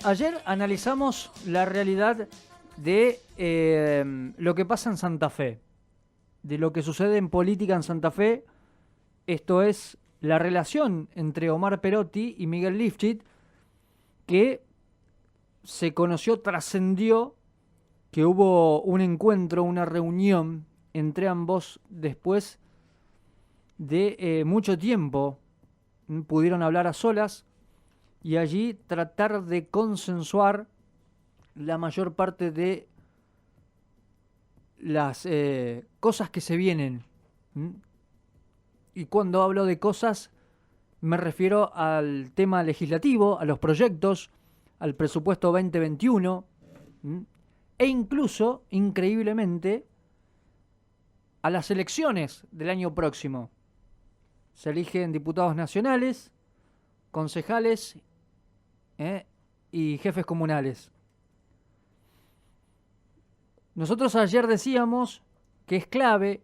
ayer analizamos la realidad de lo que pasa en Santa Fe, de lo que sucede en política en Santa Fe, esto es la relación entre Omar Perotti y Miguel Lifchit, que se conoció, trascendió, que hubo un encuentro, una reunión entre ambos después de mucho tiempo. Pudieron hablar a solas y allí tratar de consensuar la mayor parte de las cosas que se vienen. Y cuando hablo de cosas me refiero al tema legislativo, a los proyectos, al presupuesto 2021 e incluso, increíblemente, a las elecciones del año próximo. Se eligen diputados nacionales, concejales y jefes comunales. Nosotros ayer decíamos que es clave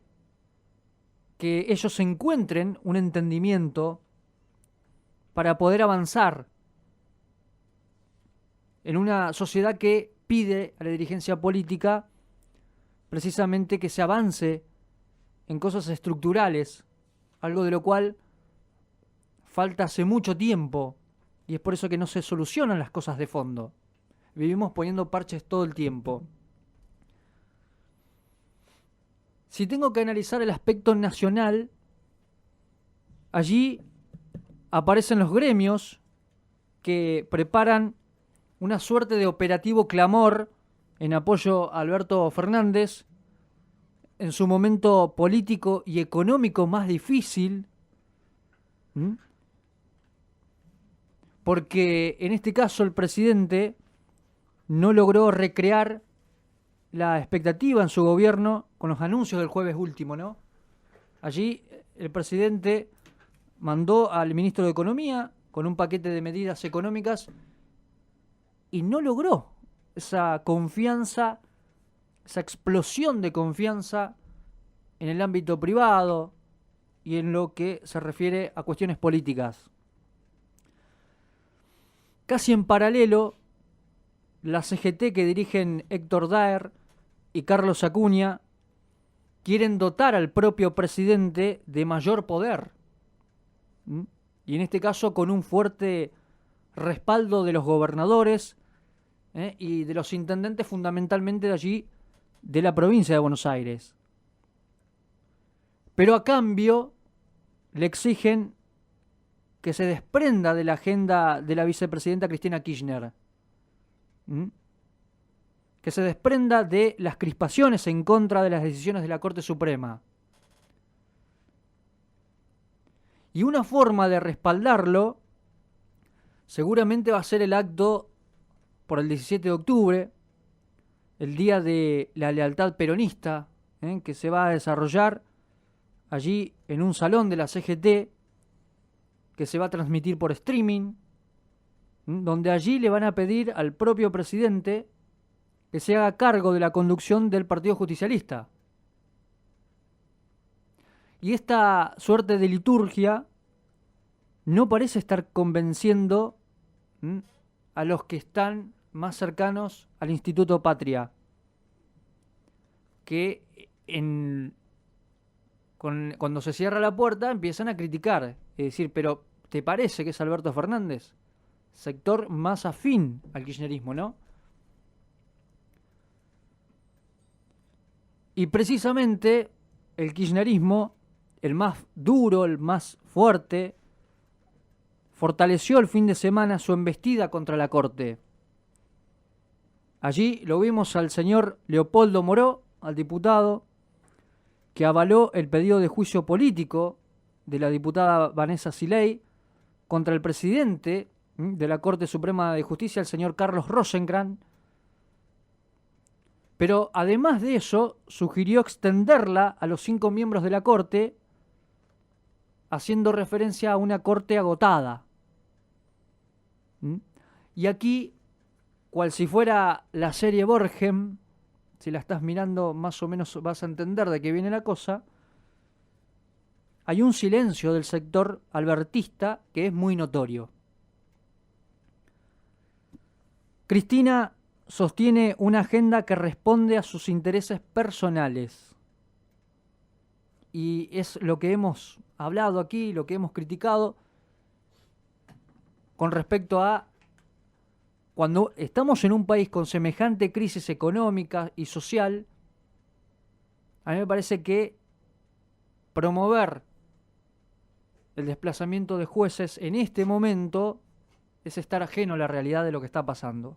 que ellos encuentren un entendimiento para poder avanzar en una sociedad que pide a la dirigencia política precisamente que se avance en cosas estructurales, algo de lo cual falta hace mucho tiempo, y es por eso que no se solucionan las cosas de fondo. Vivimos poniendo parches todo el tiempo. Si tengo que analizar el aspecto nacional, allí aparecen los gremios que preparan una suerte de operativo clamor en apoyo a Alberto Fernández en su momento político y económico más difícil, porque en este caso el presidente no logró recrear la expectativa en su gobierno con los anuncios del jueves último, ¿no? Allí el presidente mandó al ministro de Economía con un paquete de medidas económicas y no logró esa confianza, esa explosión de confianza en el ámbito privado y en lo que se refiere a cuestiones políticas. Casi en paralelo, la CGT que dirigen Héctor Daer y Carlos Acuña quieren dotar al propio presidente de mayor poder. Y en este caso con un fuerte respaldo de los gobernadores y de los intendentes, fundamentalmente de allí, de la provincia de Buenos Aires. Pero a cambio le exigen que se desprenda de la agenda de la vicepresidenta Cristina Kirchner. Que se desprenda de las crispaciones en contra de las decisiones de la Corte Suprema. Y una forma de respaldarlo seguramente va a ser el acto por el 17 de octubre, el Día de la Lealtad Peronista, que se va a desarrollar allí en un salón de la CGT, que se va a transmitir por streaming, donde allí le van a pedir al propio presidente que se haga cargo de la conducción del Partido Justicialista. Y esta suerte de liturgia no parece estar convenciendo a los que están más cercanos al Instituto Patria, que cuando se cierra la puerta empiezan a criticar, es decir, pero ¿te parece que es Alberto Fernández? Sector más afín al kirchnerismo, ¿no? Y precisamente el kirchnerismo, el más duro, el más fuerte, fortaleció el fin de semana su embestida contra la Corte. Allí lo vimos al señor Leopoldo Moró, al diputado, que avaló el pedido de juicio político de la diputada Vanessa Siley contra el presidente de la Corte Suprema de Justicia, el señor Carlos Rosenkrantz. Pero además de eso, sugirió extenderla a los 5 miembros de la Corte, haciendo referencia a una Corte agotada. Y aquí, cual si fuera la serie Borgen, si la estás mirando más o menos vas a entender de qué viene la cosa, hay un silencio del sector albertista que es muy notorio. Cristina sostiene una agenda que responde a sus intereses personales. Y es lo que hemos hablado aquí, lo que hemos criticado con respecto a cuando estamos en un país con semejante crisis económica y social. A mí me parece que promover el desplazamiento de jueces en este momento es estar ajeno a la realidad de lo que está pasando.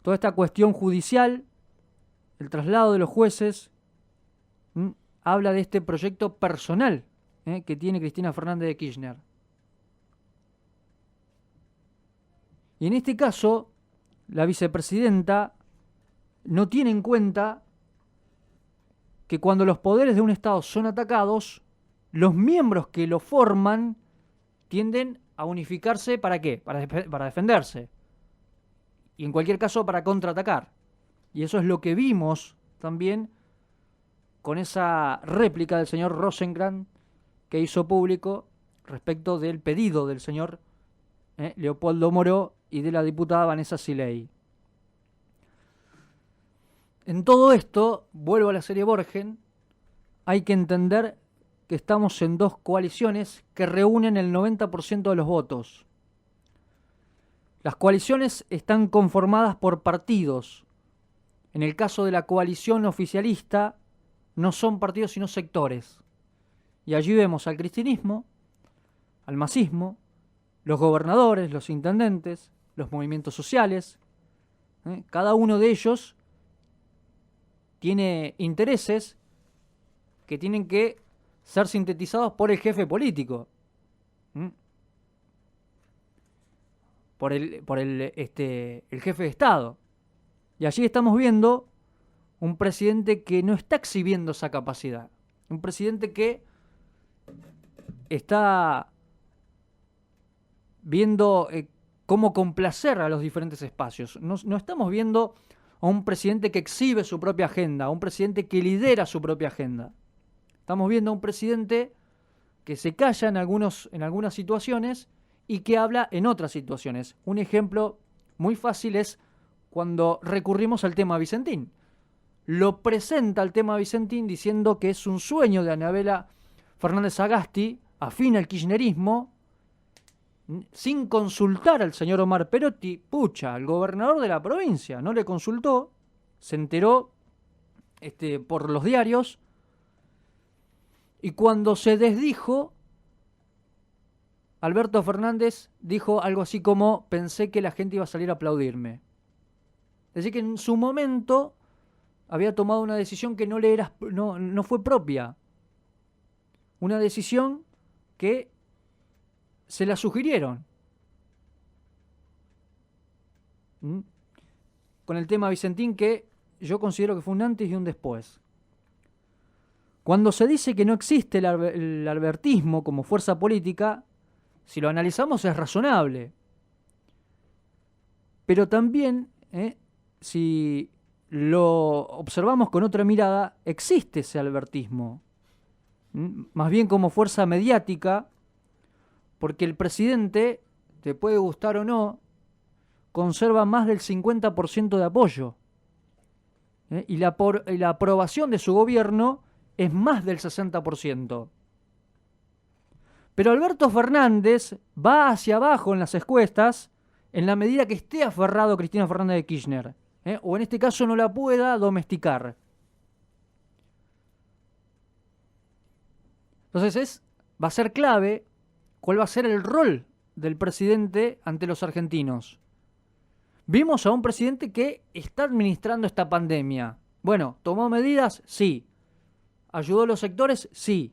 Toda esta cuestión judicial, el traslado de los jueces, habla de este proyecto personal que tiene Cristina Fernández de Kirchner. Y en este caso, la vicepresidenta no tiene en cuenta que cuando los poderes de un Estado son atacados, los miembros que lo forman tienden a unificarse. ¿Para qué? Para defenderse. Y en cualquier caso para contraatacar. Y eso es lo que vimos también con esa réplica del señor Rosenkrantz que hizo público respecto del pedido del señor Leopoldo Moró y de la diputada Vanessa Silei. En todo esto, vuelvo a la serie Borgen, hay que entender que estamos en dos coaliciones que reúnen el 90% de los votos. Las coaliciones están conformadas por partidos. En el caso de la coalición oficialista, no son partidos sino sectores. Y allí vemos al cristinismo, al masismo, los gobernadores, los intendentes, los movimientos sociales. Cada uno de ellos tiene intereses que tienen que ser sintetizados por el jefe político. Por el jefe de Estado. Y allí estamos viendo un presidente que no está exhibiendo esa capacidad. Un presidente que está viendo cómo complacer a los diferentes espacios. No estamos viendo a un presidente que exhibe su propia agenda, a un presidente que lidera su propia agenda. Estamos viendo a un presidente que se calla en algunas situaciones y que habla en otras situaciones. Un ejemplo muy fácil es cuando recurrimos al tema Vicentín. Lo presenta el tema Vicentín diciendo que es un sueño de Anabela Fernández Sagasti, afín al kirchnerismo, sin consultar al señor Omar Perotti. Pucha, el gobernador de la provincia no le consultó, se enteró por los diarios, y cuando se desdijo, Alberto Fernández dijo algo así como: pensé que la gente iba a salir a aplaudirme. Es decir, que en su momento había tomado una decisión que no fue propia. Una decisión que se la sugirieron. Con el tema Vicentín, que yo considero que fue un antes y un después. Cuando se dice que no existe el albertismo como fuerza política, si lo analizamos es razonable. Pero también, si lo observamos con otra mirada, existe ese albertismo. Más bien como fuerza mediática, porque el presidente, te puede gustar o no, conserva más del 50% de apoyo. Y la aprobación de su gobierno es más del 60%. Pero Alberto Fernández va hacia abajo en las encuestas en la medida que esté aferrado a Cristina Fernández de Kirchner, o en este caso no la pueda domesticar. Entonces va a ser clave cuál va a ser el rol del presidente ante los argentinos. Vimos a un presidente que está administrando esta pandemia. Bueno, ¿tomó medidas? Sí. ¿Ayudó a los sectores? Sí.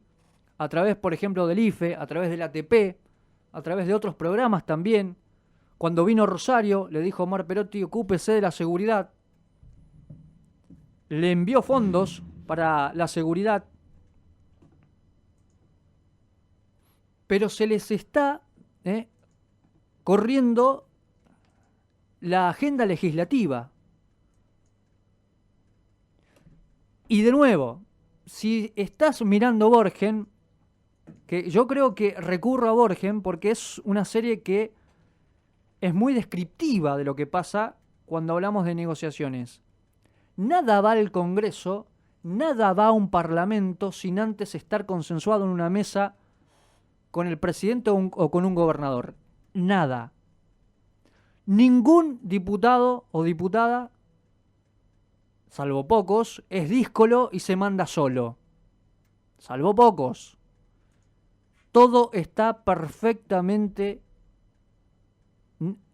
A través, por ejemplo, del IFE, a través del ATP, a través de otros programas también. Cuando vino Rosario, le dijo a Omar Perotti: ocúpese de la seguridad. Le envió fondos para la seguridad. Pero se les está corriendo la agenda legislativa. Y de nuevo, si estás mirando Borgen, que yo creo que recurro a Borgen porque es una serie que es muy descriptiva de lo que pasa cuando hablamos de negociaciones. Nada va al Congreso, nada va a un parlamento sin antes estar consensuado en una mesa con el presidente o con un gobernador. Nada. Ningún diputado o diputada, salvo pocos, es díscolo y se manda solo. Salvo pocos. Todo está perfectamente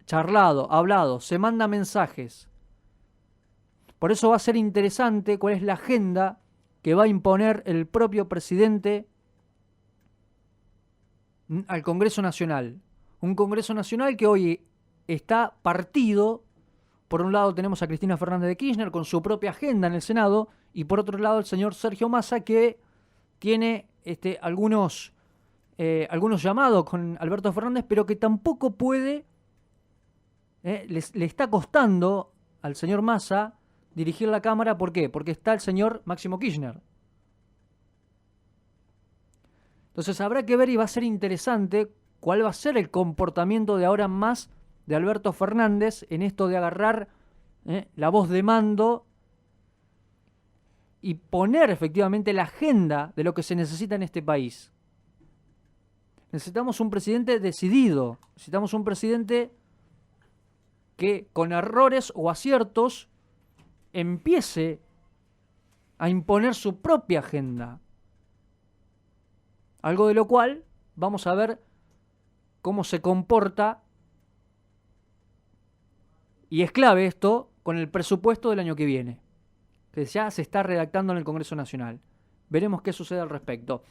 charlado, hablado, se manda mensajes. Por eso va a ser interesante cuál es la agenda que va a imponer el propio presidente al Congreso Nacional. Un Congreso Nacional que hoy está partido. Por un lado tenemos a Cristina Fernández de Kirchner con su propia agenda en el Senado, y por otro lado el señor Sergio Massa, que tiene algunos llamados con Alberto Fernández, pero que tampoco puede, le está costando al señor Massa dirigir la Cámara. ¿Por qué? Porque está el señor Máximo Kirchner. Entonces habrá que ver, y va a ser interesante cuál va a ser el comportamiento de ahora en más de Alberto Fernández en esto de agarrar la voz de mando y poner efectivamente la agenda de lo que se necesita en este país. Necesitamos un presidente decidido, necesitamos un presidente que con errores o aciertos empiece a imponer su propia agenda. Algo de lo cual vamos a ver cómo se comporta, y es clave esto, con el presupuesto del año que viene, que ya se está redactando en el Congreso Nacional. Veremos qué sucede al respecto.